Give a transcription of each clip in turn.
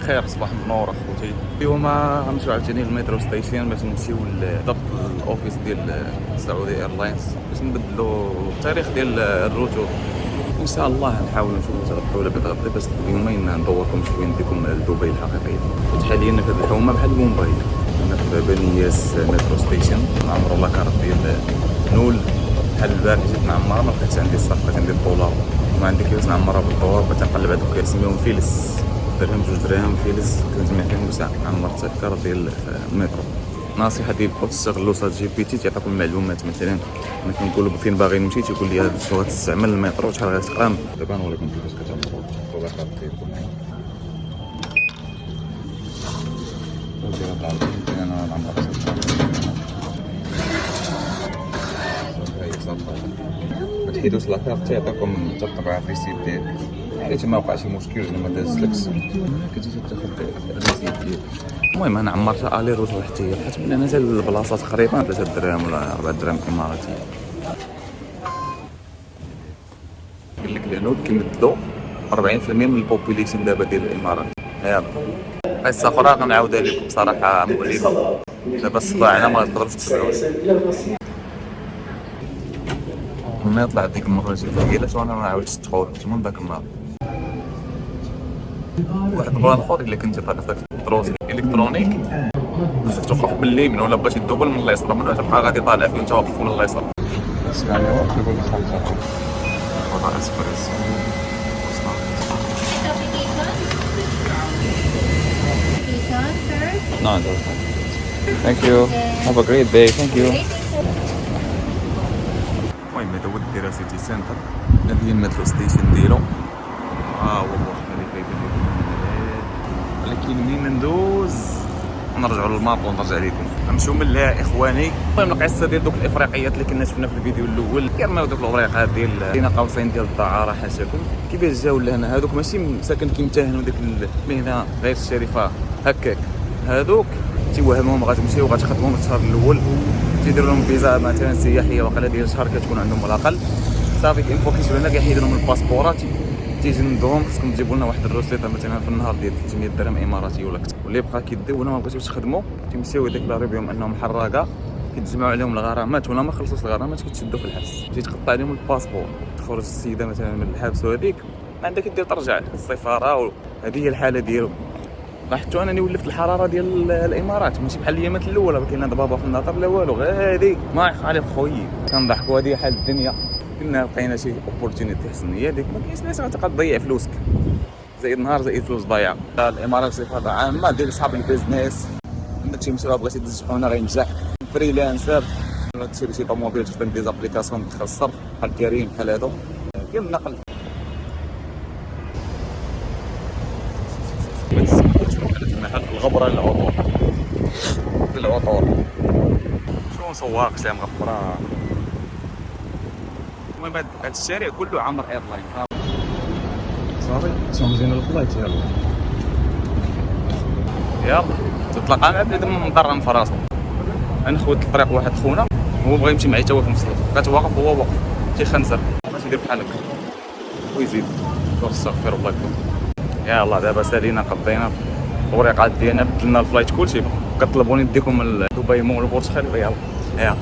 بخير، صباح النور اخوتي. اليوم غنمشيو عاوتاني للمترو ستيشن باش نمشيو لضبط الاوفيس ديال سعودي ايرلاينز باش نبدلو التاريخ ديال الرجوع. ان شاء الله نحاولوا نشوفوا نتغداو ولا بغدا غدا باش اليومين ندوركم شويه نديكم لدبي الحقيقيه. حاليا في هذه الحومه بحال مومباي، انا في بنياس مترو ستيشن معمر لاكارت ديال نول بحال البارح جيت معمره، ما بقيتش عندي الصفقه كندير الدولار ما عندي كيفاش نعمرها بالدولار، بقيت نقلب هذوك كيسميوهم فيلس، درهم 2 دراهم فيلس كنجمع فيهم ساعه عمرت الكارت ديال المترو. نصيحه ديالكم تستغلوا صاد جي بي تي تعطيكم المعلومات. مثلا انا كنقول فين باغي نمشي تيقول لي هذا شنو غتستعمل المترو شحال غتقام. دابا نوريكم كيفاش كتعمروا الطريقه ديالكم. ودير هاد العرض انا نعمرها ما تحيدوش لاكارت تعطيكم تطبع الريسيت ديالك حيت ما وقع شي مشكل ولا ما دازلكش كتجي تاخذ الريسيت ديالك. المهم انا عمرتها الي روتو حتى هي بقات من هنا حتى للبلاصه تقريبا 3 دراهم ولا 4 دراهم اماراتيه. قال لك الهنود كيمدلوا 40% من البوبوليشن دابا ديال الامارات. يلا قصه اخرى غنعاودها لكم بصراحه مؤلمه. دابا الصداع ما تقدروش تسمعوا ما يطلع ديك المره جات علاش وانا ما عاودتش تدخل من داك النهار. واحد البلان اخر الا كنتي طالع في الدروس الالكترونيك خصك توقف باليمين ولا بغيتي تدوبل من اليسار، من تبقى غادي طالع فيه وانت واقف من اليسار. اسكاني واقف يقول لك خمسه وضع اسبريسو. No, thank you. Have a great day. Thank you. المهم هذا هو الدراسيتي سنتر، هذه هي المترو ستيشن ديالو. هو برج خليفه ولكن منين ندوز نرجعوا للماب ونرجع لكم نمشيو من لها اخواني. المهم القصه ديال دوك الافريقيات اللي كنا شفنا في الفيديو الاول كيرماو دوك الاوراقات ديال بين قوسين ديال الدعاره حاشاكم. كيفاش جاو لهنا هذوك ماشي ساكن كيمتهنوا ديك المهنه غير الشريفه هكاك، هذوك تيوهموهم غتمشيو غتخدموا في الشهر الاول تيديروا لهم فيزا مثلا سياحيه وقيله ديال شهر كتكون عندهم على الاقل صافي. كينفو كيجيو هنا كيحيدوا لهم الباسبورات تيجي ندوهم خصكم تجيبوا لنا واحد الروسيطه مثلا في النهار ديال 300 درهم اماراتي ولا اكثر. واللي بقى كيديو هنا ما بغيتوش تخدموا تيمشيو يديكلاريو بهم انهم حراقه كيتجمعوا عليهم الغرامات ولا ما خلصوش الغرامات كيتشدوا في الحبس. تجي تقطع عليهم الباسبور تخرج السيده مثلا من الحبس وهذيك ما عندك دير ترجع للسفاره وهذه هي الحاله ديالو. لاحظتوا انني ولفت الحراره ديال الامارات ماشي بحال الايامات الاولى ما كاين ضبابه في النظر لا والو غير هذه ما يخ عليك خويا كنضحكوا هذه حال الدنيا. كنا لقينا شي اوبورتونيتي حسن هي ديك ما كاينش ناس غتبقى تضيع فلوسك زائد نهار زائد فلوس ضايعه. الامارات بصفه عامه ديال صحاب البيزنس عندك شي مشروع بغيتي تدز حونه غينجح فريلانسر ولا تشري شي طوموبيل تخدم دي زابليكاسيون تدخل الصرف بحال كريم بحال هادو كاين النقل. الغبره للعطور شو سواق سلام غبره. المهم هاد الشارع كله عامر ايرلاين صافي تنزين الفلايت. يلا تطلق انا بنادم مضرم في راسو. نخوت الطريق واحد خونا هو بغى يمشي معايا تا هو في نص الطريق بقيت واقف هو واقف تيخنزر باش يدير بحال هكا ويزيد استغفر الله يكون. يلا دابا سالينا قضينا الوريقات ديالنا بدلنا الفلايت كلشي كطلبوني نديكم لدبي مول برج خليفه. يلا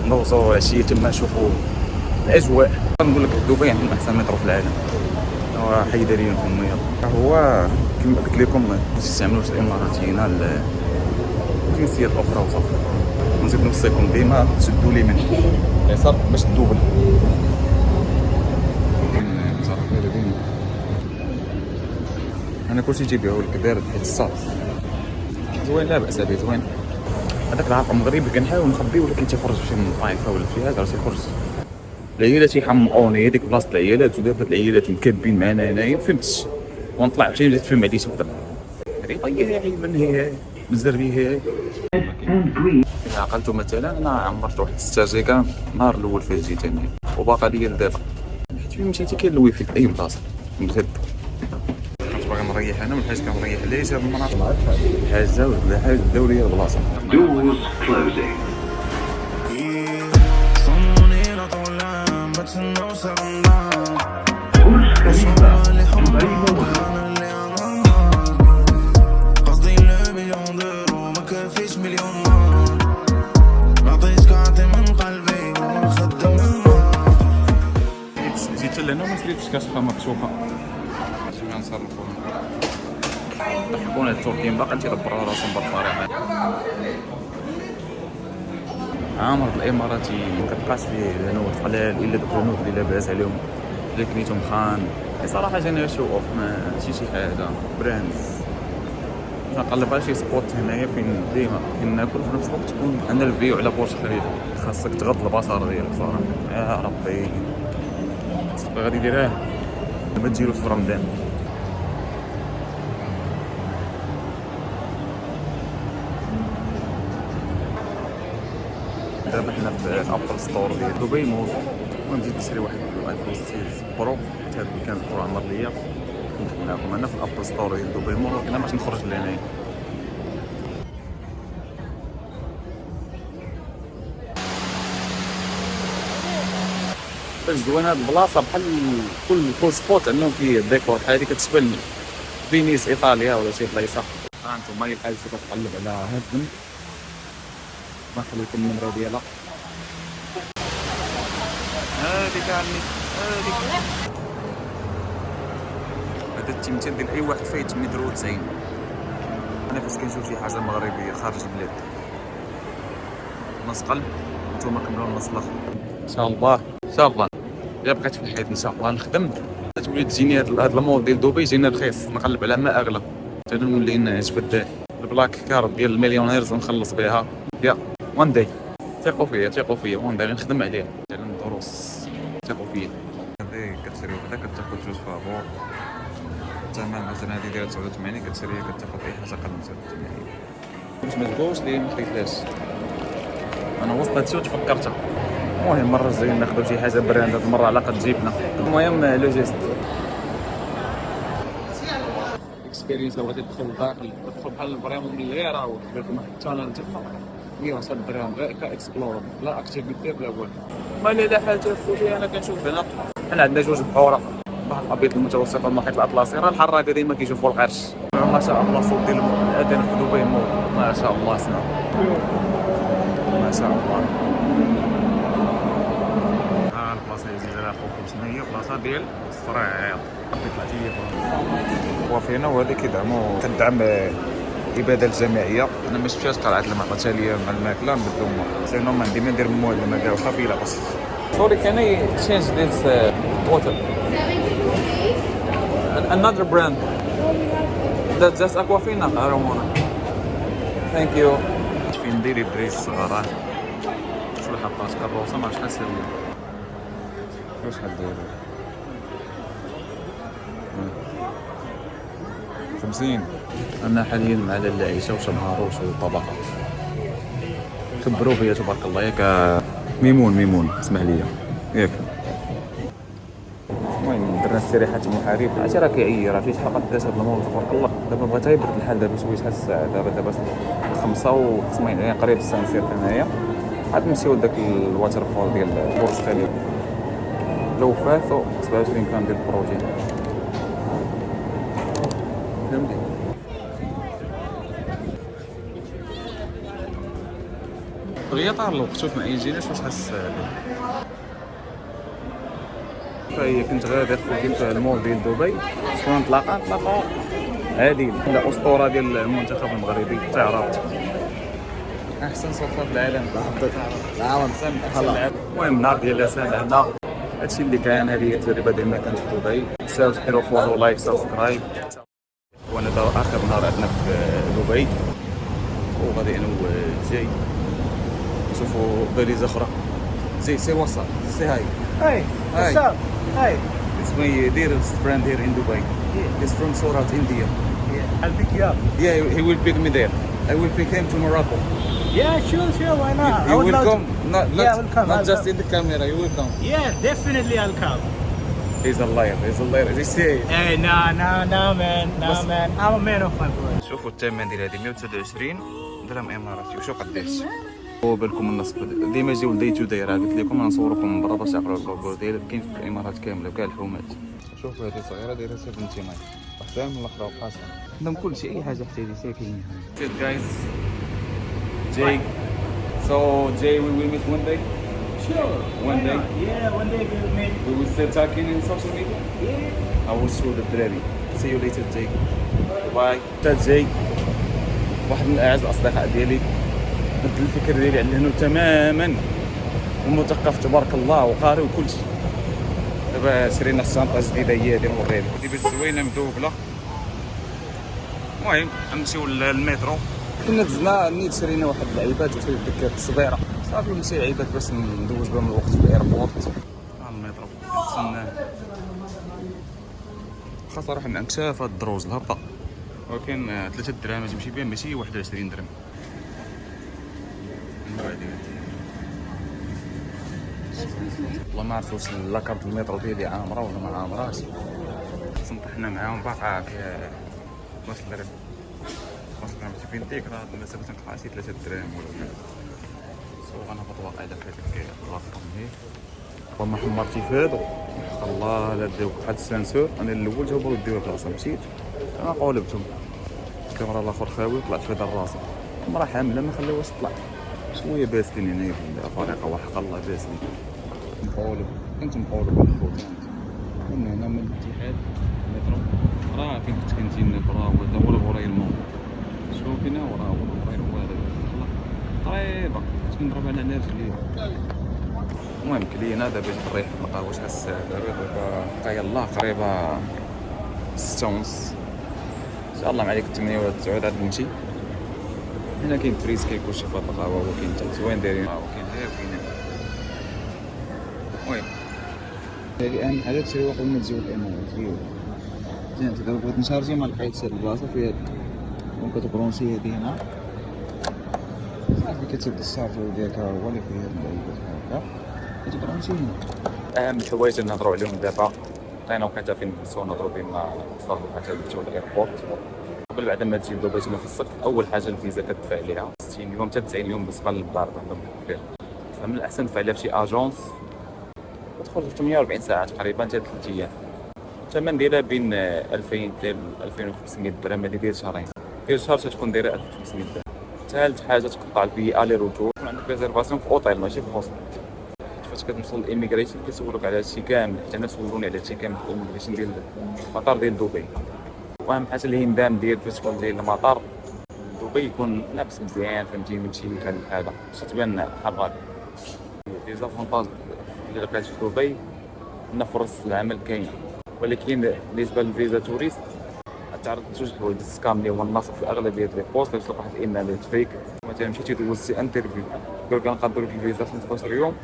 ندوزو عشيه تما نشوفو الاجواء. نقول لك دبي عندهم احسن مترو في العالم هو حيدريين في المياه. هو كما قلت لكم ما تستعملوش الاماراتيين الجنسيات الاخرى وصافي. نزيد نوصيكم ديما تشدوا لي من اليسار باش تدوبل. انا كلشي تيبيعوا لك داير بحال الصاط زوين لا باس به زوين. هذاك العرق مغربي كنحاول نخبيه ولكن تيخرج في طائفه ولا في هذا تيخرج. العيالات تيحمقوني هذيك بلاصه العيالات ودابا العيالات مكبين معنا هنايا فهمتش ونطلع عشان نبدا نفهم عليه تقدر هذه طياره من هي بالزربيه. اذا عقلتوا مثلا انا عمرت واحد 6 جيجا النهار الاول فاش جيت هنا وباقا ليا لدابا حيت فين مشيتي كاين الويفي في اي بلاصه مغرب. كنت باغي نريح انا من حيت كنريح ليش هاد المناطق حاجه ولا حاجه دوريه البلاصه. حتى لهنا ما شريتش كتبقى مكشوفه. اش غنصرفوا الحكومه التركيين باقا تيدبروا راسهم بهذه الطريقه. عامر الاماراتي ما كتبقاش فيه الهنود قلال الا دوك الهنود اللي لاباس عليهم اللي كنيتهم خان. صراحه جاني شو اوف ماشي شي حاجه براندز. نقلب على شي سبوت هنايا فين ديما كناكل في نفس الوقت تكون عندنا الفيو على برج خليفه. خاصك تغض البصر ديالك صراحه. يا ربي صافي غادي يديرها ما تجيروش في رمضان. دابا حنا في الابل ستور ديال دبي مول، ونزيد نشري واحد الايفون 6 برو. هذا اللي كان القرعه المرضيه ندخل معكم انا في الابل ستور ديال دبي مول، ولكن باش نخرج لهنايا. باش زوين هاد البلاصه بحال كل سبوت عندهم فيه ديكور بحال هادي كتشبه فينيس ايطاليا ولا شي بلايصه. ها انتم هي الحاجه اللي كتقلب على هاد البنت ما خليكم النمره ديالها هاديك عمي هاديك. هذا التمثال ديال اي واحد فايت متر و90. انا فاش كنشوف شي حاجه مغربيه خارج البلاد نص قلب، نتوما كملوا النص الاخر ان شاء الله. ان شاء الله الا بقيت في الحياه ان شاء الله نخدم تولي تجيني هاد المول ديال دبي يجيني رخيص، نقلب على ما اغلى حتى نولي نجبد البلاك كارد ديال المليونيرز ونخلص بها. يا وان داي ثقوا فيا وان داي نخدم عليها على الدروس. ثقوا فيا. هذه كتشري وحده كتاخذ جوج فابور. الثمن مثلا هذه دايره 89 كتشريها كتاخذ اي حاجه اقل من 89. باش ما تقولش لي ما خديتهاش انا وسط هادشي وتفكرتها. المهم المره الجايه ناخذ شي حاجه براند، هاد المره على قد جيبنا. المهم لو جيست اكسبيرينس. لو غادي تدخل لداخل تدخل بحال البريمون من الليره وتدخل واحد التانل تما ايوا صاد البريمون غير كاكسبلور لا اكتيفيتي بلا والو. ما لا حاجه فوتي انا كنشوف هنا حنا عندنا جوج بحوره، بحر الابيض المتوسط والمحيط الاطلسي. راه الحر هكا ديما كيشوفوا القرش. ما شاء الله صوت ديال الاذان في دبي مول ما شاء الله. اسمع ما شاء الله. البلاصه اللي زيد على خوكم شنو هي؟ بلاصه ديال الصريع. طلعت لي وفينا وهذا كدعم الاباده الجماعيه. انا ما شفتش قرعه الماء تاليه مع الماكله نبدلو ما سينو ما عندي ما ندير موال ما داو خفيله بس. سوري كان اي تشينج ذيس ووتر another brand that's just Aquafina. I don't want it. Thank you. فين ندير الدريس الصغار شو حطات كروسه ما شحال سير شحال داير 50. انا حاليا مع لاله عيشه وشمهاروش وطبقه كبروا فيا تبارك الله. ياك ميمون اسمح لي ياك. المهم درنا استراحات المحارب. عرفتي راه كيعيي راه فيه حلقات داز هذا المول تبارك الله. دابا بغيت غير يبرد الحال دابا شويه. شحال الساعه دابا 5:25 يعني قريب السانسير هنايا. عاد نمشيو لذاك الواتر فول ديال برج خليفه. لو فاتو 27 كان ديال البروتين فهمتي. بغي طار الوقت شوف ما يجيناش واش حس فهي. كنت غادي خويا في المول ديال دبي شكون نتلاقاو عادل الاسطوره ديال المنتخب المغربي تعرفت احسن صفقه في العالم العام سنه. المهم نهار ديال الاسئله هنا هادشي اللي كان. هذه هي التجربه ديال ما كانت في دبي. تنساوش ديروا فولو لايك سبسكرايب. وانا دابا اخر نهار عندنا في دبي وغادي انا جاي نشوفوا بليزه اخرى. زي سي وصل سي هاي What's up? Hi. It's my dearest friend here in Dubai. He's from Surat, India. Yeah. I'll pick you up. Yeah, he will pick me there. I will pick him to Morocco. Yeah, sure, why not? You will come, not Yeah, I will come, not I'll just come. in the camera. You will come. Yeah, definitely I'll come. He's a liar. He says. Hey, nah, man. I'm a man of my word. شوفوا الثمن ديال هذه 129 درهم اماراتي. وشو قداش؟ بالكم النصب ديما يجيو داي تو داي. راه قلت لكم نصوركم من برا باش تعقلوا اللوغو ديال كاين في الامارات كامله بكاع الحومات. شوفوا هذه صغيره دايره 79 واحده من الاخرى وقاسه عندهم كل شيء. اي حاجه احتاجي ساكنين. guys Jay, so Jay we will meet one day. Sure. One day. Yeah, one day we'll meet. We will ستيل تاكين ان سوشيال ميديا او السود الدراري سي يو ليتر جاي باي حتى جاي واحد من اعز الاصدقاء ديالي بدل الفكر ديالي على هنا تماما ومثقف تبارك الله وقاري وكل شيء. دابا شرينا الشنطه جديده هي ديال موريل ديال زوينه مذوبله. المهم غنمشيو للمترو. كنا دزنا نيت شرينا واحد اللعيبات وشريت ديك التصبيره صافي نمشي لعيبات باش ندوز بهم الوقت في الايربورت. المترو كنتسناه خاص نروح من اكشاف هاد الدروج الهبطه ولكن 3 دراهم تمشي بها ماشي 21 درهم. والله ما عرفت واش لاكارت المترو ديالي عامره ولا ما عامراش. سنطحنا معاهم باقا باش الدرهم باش مشي فين ديك راه المسافه تنقطع شي 3 دراهم ولا حاجه. سو غنهبط واقع داك هذيك لاصق هي وما حمرتي في هادو حق الله لا ديو واحد السانسور. انا الاول جاوبوا ديو راسهم مشيت انا قولبتهم الكاميرا الاخر خاوي طلعت في دار راسي المراه حامله ما خليوهاش تطلع شويه باسلين هنايا في الطريقه وحق الله باسلين مقولب كنت مقولب بالخوت. كنا هنا من الاتحاد المترو راه فين كنت كنتين برا ولا ورايا الماء شوف هنا وراه ورايا هذا قريبه كنت كنضرب على رجلي. المهم كلينا دابا جيت نريح نلقى واش حس دابا يلاه قريبه 6:30 ان شاء الله. مع ديك 8 ولا 9 غادي نمشي. هنا كاين فريز كاين كلشي في هاد القهوه وكاين حتى زوين دايرين وكاين غير كاين. المهم هذه اهم حاجه تشري قبل ما تجيو الامارات فيو زين. دابا بغيت نشارجي ما لقيتش هاد البلاصه فيها دونك كتبرونشي هادي هنا صافي كتبدا الشارجور ديالك هو اللي فيه اللعيبات هكا كتبرونشي هنا. اهم الحوايج اللي نهضروا عليهم دابا لقينا وقيته فين نجلسو نهضروا بين الصاد حتى نمشيو للايربورت. قبل بعد ما تجي دابا تما في الصك اول حاجه الفيزا كتدفع عليها 60 يوم حتى 90 يوم بالنسبه للدار عندهم كثير. فمن الاحسن تدفع عليها في شي اجونس تدخل في 48 ساعه تقريبا حتى 3 ايام. الثمن ديالها بين 2000 حتى 2500 درهم هذه ديال شهرين. ديال شهر تكون دايره 1500 درهم. ثالث حاجه تقطع البي الي روتور يكون عندك ريزيرفاسيون في اوتيل ماشي في هوستل. فاش كتوصل للإيميغريشن كيسولوك على هادشي كامل حتى انا سولوني على هادشي كامل في الإيميغريشن ديال المطار ديال دبي. واهم حاجه الهندام ديال فاش تكون جاي للمطار دبي يكون لابس مزيان فهمتي ماشي بحال هذا باش تبان بحال غادي. فيزا فونطاج اللي لقيت في دبي ان فرص العمل كاينه ولكن بالنسبه للفيزا توريست تعرض لجوج حوايج السكام اللي هو النصب في اغلبيه لي بوست تلقى واحد الايميلات فيك. مثلا مشيتي دوزتي انترفيو قال لك نقدر لك الفيزا 15 يوم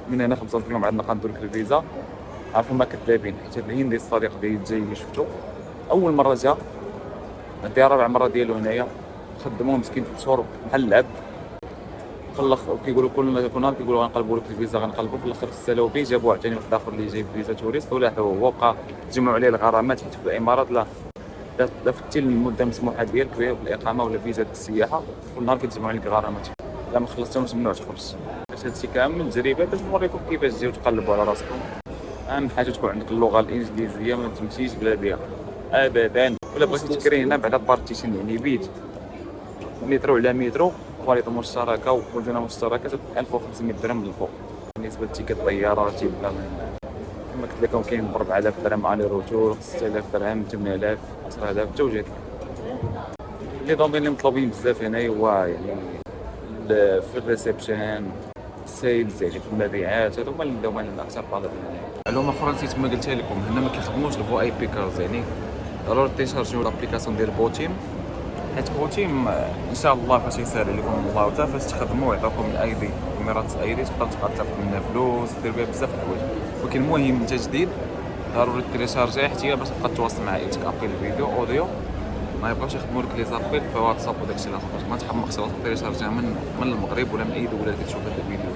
من هنا 15 يوم عاد نقدر لك الفيزا. عرفوا ما كذابين حيت الهندي الصديق ديالي جاي اللي شفتو اول مره جا هادي رابع مره ديالو هنايا خدموه مسكين 3 شهور بحال العبد. في الاخر كيقولوا كل نهار كيقولوا غنقلبوا لك الفيزا غنقلبوا في الاخر السلاو بيه جابوا عاوتاني واحد اخر اللي جاي بفيزا توريست ولا هو بقى تجمعوا عليه الغرامات حيت في الامارات لا فتي المده المسموحه ديالك في الاقامه ولا فيزا السياحه كل نهار كيتجمعوا عليك غرامات لا ما خلصتهمش ممنوع تخرج. باش هادشي كامل تجربه باش نوريكم كيفاش تجيو تقلبوا على راسكم. اهم حاجه تكون عندك اللغه الانجليزيه ما تمشيش بلا بها ابدا. ولا بغيتي تكري هنا بعد بارتيشن يعني بيت مترو على مترو خريطه مشتركه وكلنا مشتركه 1500 درهم للفوق. بالنسبه لتيكت الطياره تيبدا كما قلت لكم كاين ب 4000 درهم على روتور 6000 درهم 8000 10000 توجد. لي دومين اللي مطلوبين بزاف هنا هو يعني في الريسبشن سيلز يعني في المبيعات هذوما الدومين اللي اكثر طالب هنا. معلومه اخرى نسيت ما قلتها لكم هنا ما كيخدموش الفو اي بي كارز يعني ضروري تيشارجيو لابليكاسيون ديال بوتيم حيت بوتيم ان شاء الله فاش يسهل لكم الله حتى فاش تخدموا يعطيكم الاي دي امارات اي دي تقدر تاخذ منها فلوس دير بها بزاف د الحوايج. ولكن المهم انت جديد ضروري تيشارجي حتى باش تبقى تواصل مع ايتك ابل فيديو اوديو ما يبقاوش يخدموا لك لي زابيل في واتساب وداكشي الاخر ما تحمقش تيشارجيها من المغرب ولا من اي دوله اللي كتشوف هذا الفيديو.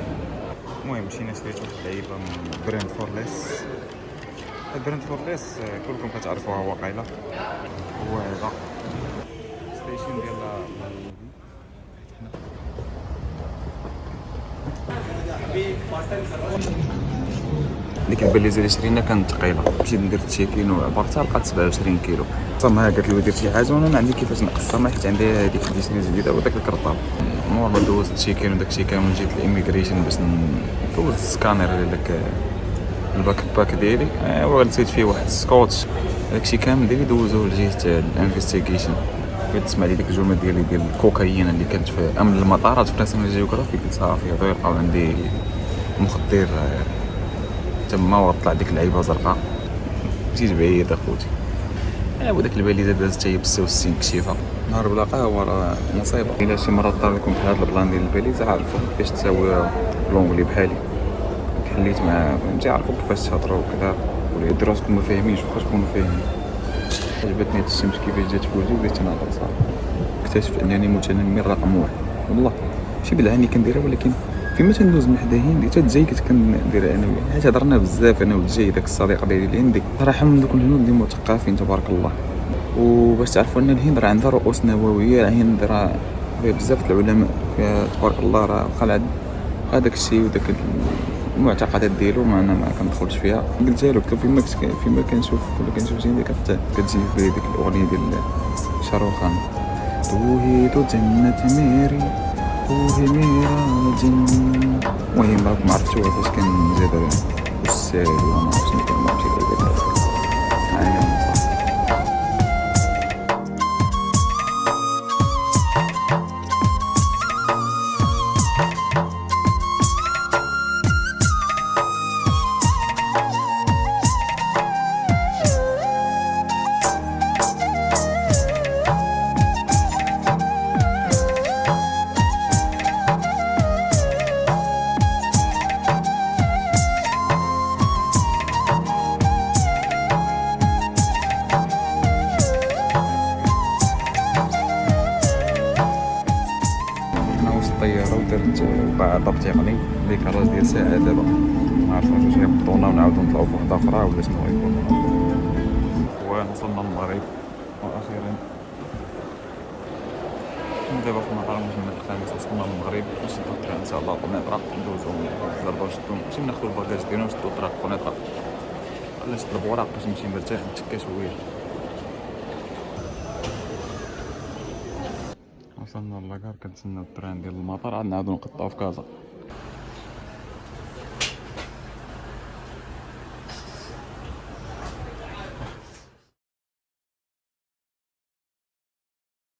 المهم مشينا شريت واحد اللعيبه من براند فورليس. براند فورليس كلكم كتعرفوها واقيلا هو هذا ستيشن ديال ديك البليزه اللي شرينا كانت ثقيله مشيت ندير تشيكين وعبرتها لقات 27 كيلو. صافي قالت لي دير شي حاجه وانا ما عندي كيفاش نقصها حيت عندي هذيك الديسين جديده وداك الكرطاب. مور ما دوزت تشيكين وداك الشيء كامل جيت للإيميغريشن باش ندوز السكانر ديال داك باك ديالي ونسيت فيه واحد السكوتش. داكشي كامل ديالي دوزوه لجهه الانفستيغيشن. بغيت تسمع لي ديك الجمله ديال الكوكايين اللي كانت في امن المطارات في ناسيونال جيوغرافي. قلت صافي غادي يلقاو عندي مخدر تما وطلع ديك اللعيبه زرقاء. مشيت بعيد اخوتي. وداك الباليزه دازت هي ب96 كشيفه. نهار بلا قهوه راه مصيبه. الا شي مره طار لكم في هذا البلان ديال الباليزه عارفوا كيفاش تساوي لونغلي بحالي. حليت مع فهمتي عارفوا كيفاش تهضروا وكذا ولي راسكم ما فاهمينش واخا تكونوا فاهمين. عجبتني هاد الشمس كيفاش جات في وجهي وبديت نهضر صافي. اكتشف انني متنمر رقم واحد والله. ماشي بالعاني كنديرها ولكن فيما تندوز من حداهين ديك تجي كنديرها انا حيت هضرنا بزاف انا وجاي داك الصديق ديالي اللي عندي صراحه من دوك الهنود اللي مثقفين تبارك الله. وباش تعرفوا ان الهند راه عندها رؤوس نوويه. الهند راه فيها بزاف العلماء فيها تبارك الله. راه خلع هذاك الشيء وداك المعتقدات ديالو ما انا ما كندخلش فيها. قلتها له فيما كنشوف زين ديك كتجي في بالي ديك الاغنيه ديال شاروخان توهي تو جنة ميري توهي ميرا جن. المهم راكم عرفتوا فاش كان زاد السال وما عرفتش شنو كان ماشي بعيد انا الطياره ودرت بعد ضبط تقني ديكالاج ديال ساعه دابا ما عرفتش واش يهبطونا ونعاودو نطلعو في وحده اخرى ولا شنو غيكون. وصلنا للمغرب واخيرا دابا في المطار محمد الخامس. وصلنا للمغرب نشدو الطريق ان شاء الله قنيطره ندوزو الزربه ونشدو نمشيو ناخدو الباكاج ديالنا ونشدو الطريق قنيطره ولا نشد البوراق باش نمشي مرتاح نتكا شويه. وصلنا للاكار كنتسناو التران ديال المطار عاد نعاودو نقطعو في كازا.